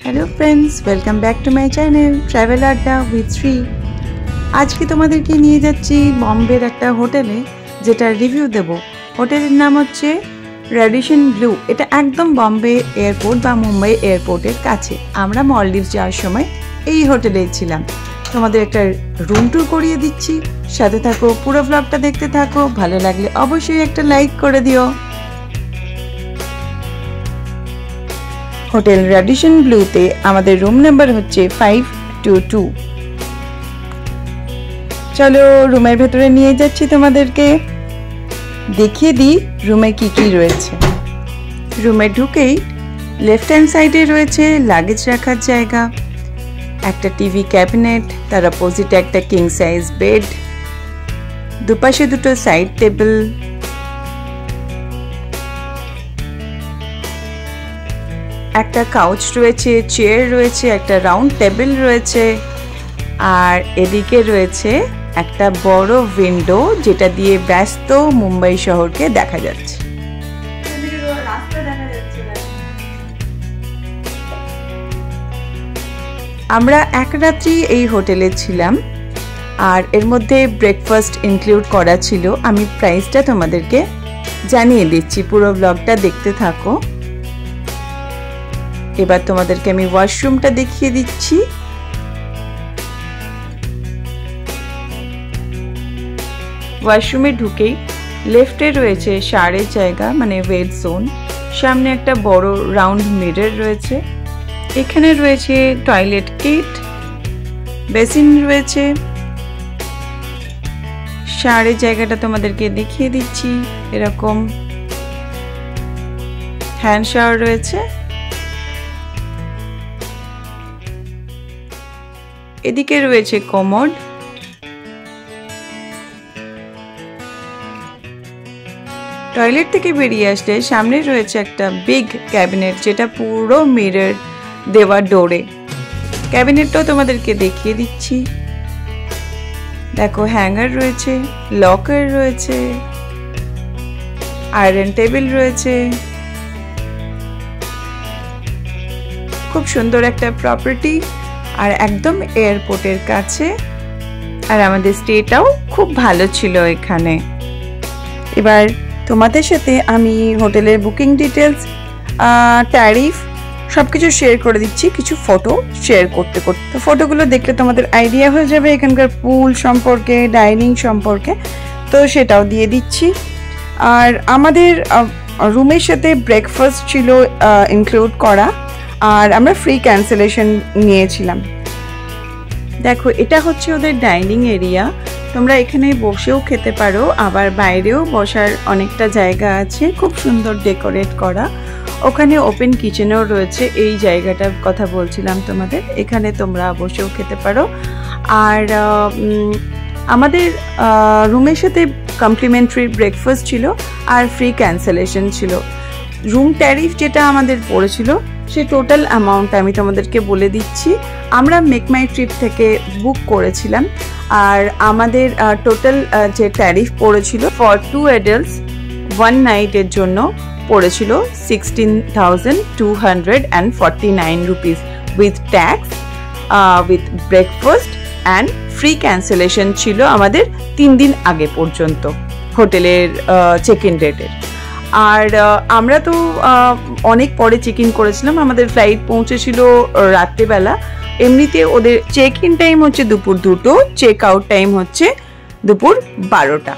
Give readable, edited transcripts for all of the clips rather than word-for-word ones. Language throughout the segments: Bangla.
Hello friends, welcome back to my channel travel adda with Shri. आज के তোমাদেরকে নিয়ে যাচ্ছি বম্বের একটা হোটেলে, যেটা রিভিউ দেব। হোটেলের নাম হচ্ছে রেডিশন ব্লু। এটা একদম বম্বে এয়ারপোর্ট বা মুম্বাই এয়ারপোর্টের কাছে। আমরা মলদ্বীপ যাওয়ার সময় এই হোটেলেই ছিলাম। তোমাদের একটা রুম ট্যুর করিয়ে দিচ্ছি, সাথে থাকো, পুরো ব্লগটা দেখতে থাকো। ভালো লাগলে অবশ্যই একটা লাইক করে দিও। হোটেল রেডিশন ব্লুতে আমাদের রুম নাম্বার হচ্ছে 522। চলো রুমের ভেতরে নিয়ে যাচ্ছি, তোমাদেরকে দেখিয়ে দিই রুমে কি কি রয়েছে। রুমে ঢুকেই লেফট হ্যান্ড সাইডে রয়েছে লাগেজ রাখার জায়গা, একটা টিভি ক্যাবিনেট, তার অপোজিটে একটা কিং সাইজ বেড, দুপাশে দুটো সাইড টেবিল, একটা কাউচ রয়েছে, চেয়ার রয়েছে, একটা রাউন্ড টেবিল রয়েছে, আর এদিকে রয়েছে একটা বড় উইন্ডো, যেটা দিয়ে ব্যস্ত মুম্বাই শহরকে দেখা যাচ্ছে। আমরা এক রাত্রি এই হোটেলে ছিলাম, আর এর মধ্যে ব্রেকফাস্ট ইনক্লুড করা ছিল। আমি প্রাইসটা তোমাদেরকে জানিয়ে দিচ্ছি, পুরো ব্লগটা দেখতে থাকো। এবার তোমাদেরকে আমি ওয়াশরুমটা দেখিয়ে দিচ্ছি। ওয়াশরুমে ঢুকেই লেফটে রয়েছে শাওয়ারের জায়গা, মানে ওয়েট জোন। সামনে একটা বড় রাউন্ড মিরর রয়েছে। এখানে রয়েছে টয়লেট কিট, বেসিন রয়েছে। শাওয়ারের জায়গাটা তোমাদেরকে দেখিয়ে দিচ্ছি, এরকম হ্যান্ড শাওয়ার রয়েছে। এদিকে রয়েছে কমোড, টয়লেট থেকে বেরিয়ে আসলে সামনে রয়েছে একটা বিগ ক্যাবিনেট, যেটা পুরো মিরর দেওয়া ডোরে। ক্যাবিনেটটাও তোমাদেরকে দেখিয়ে দিচ্ছি। দেখো হ্যাঙ্গার রয়েছে, লকার রয়েছে, আয়রন টেবিল রয়েছে। খুব সুন্দর একটা প্রপার্টি, আর একদম এয়ারপোর্টের কাছে। আর আমাদের স্টেটাও খুব ভালো ছিল এখানে। এবার তোমাদের সাথে আমি হোটেলের বুকিং ডিটেলস, ট্যারিফ সবকিছু শেয়ার করে দিচ্ছি, কিছু ফটো শেয়ার করতে করতে। তো ফটোগুলো দেখলে তোমাদের আইডিয়া হয়ে যাবে এখানকার পুল সম্পর্কে, ডাইনিং সম্পর্কে, তো সেটাও দিয়ে দিচ্ছি। আর আমাদের রুমের সাথে ব্রেকফাস্ট ছিল ইনক্লুড করা, আর আমরা ফ্রি ক্যান্সেলেশন নিয়েছিলাম। দেখো এটা হচ্ছে ওদের ডাইনিং এরিয়া। তোমরা এখানে বসেও খেতে পারো, আবার বাইরেও বসার অনেকটা জায়গা আছে, খুব সুন্দর ডেকোরেট করা। ওখানে ওপেন কিচেনও রয়েছে, এই জায়গাটার কথা বলছিলাম তোমাদের। এখানে তোমরা বসেও খেতে পারো। আর আমাদের রুমের সাথে কমপ্লিমেন্টারি ব্রেকফাস্ট ছিল, আর ফ্রি ক্যান্সেলেশন ছিল। রুম ট্যারিফ যেটা আমাদের পড়েছিল, সেই টোটাল অ্যামাউন্ট আমি তোমাদেরকে বলে দিচ্ছি। আমরা মেক মাই ট্রিপ থেকে বুক করেছিলাম, আর আমাদের টোটাল যে ট্যারিফ পড়েছিল ফর 2 অ্যাডাল্টস 1 নাইটের জন্য পড়েছিল 16,249 rupees with tax, with breakfast and free cancellation ছিল আমাদের 3 দিন আগে পর্যন্ত হোটেলের চেক ইন ডেটের। আর আমরা তো অনেক পরে চেক ইন করেছিলাম, আমাদের ফ্লাইট পৌঁছেছিল রাত্রেবেলা। এমনিতে ওদের চেক ইন টাইম হচ্ছে দুপুর 2টো, চেক আউট টাইম হচ্ছে দুপুর 12টা।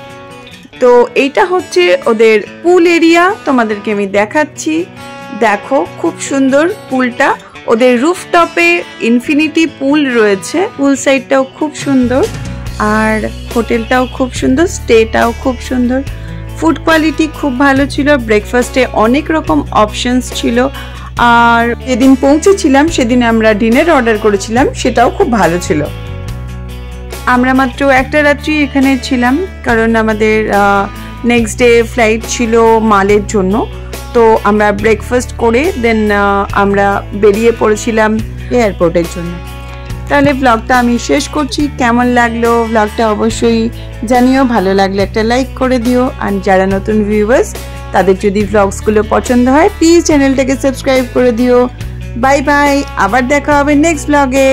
তো এইটা হচ্ছে ওদের পুল এরিয়া, তোমাদেরকে আমি দেখাচ্ছি। দেখো খুব সুন্দর পুলটা। ওদের রুফটপে ইনফিনিটি পুল রয়েছে, পুল সাইডটাও খুব সুন্দর, আর হোটেলটাও খুব সুন্দর, স্টেটাও খুব সুন্দর। ফুড কোয়ালিটি খুব ভালো ছিল, ব্রেকফাস্টে অনেক রকম অপশনস ছিল। আর যেদিন পৌঁছেছিলাম সেদিন আমরা ডিনার অর্ডার করেছিলাম, সেটাও খুব ভালো ছিল। আমরা মাত্র একটা রাত্রি এখানে ছিলাম, কারণ আমাদের নেক্সট ডে ফ্লাইট ছিল মালের জন্য। তো আমরা ব্রেকফাস্ট করে দেন আমরা বেরিয়ে পড়েছিলাম এয়ারপোর্টের জন্য। তাহলে ব্লগটা আমি শেষ করছি। কেমন লাগলো ব্লগটা অবশ্যই জানিও, ভালো লাগলে একটা লাইক করে দিও। আর যারা নতুন ভিউয়ার্স, তাদের যদি ব্লগসগুলো পছন্দ হয় প্লিজ চ্যানেলটাকে সাবস্ক্রাইব করে দিও। বাই বাই, আবার দেখা হবে নেক্সট ব্লগে।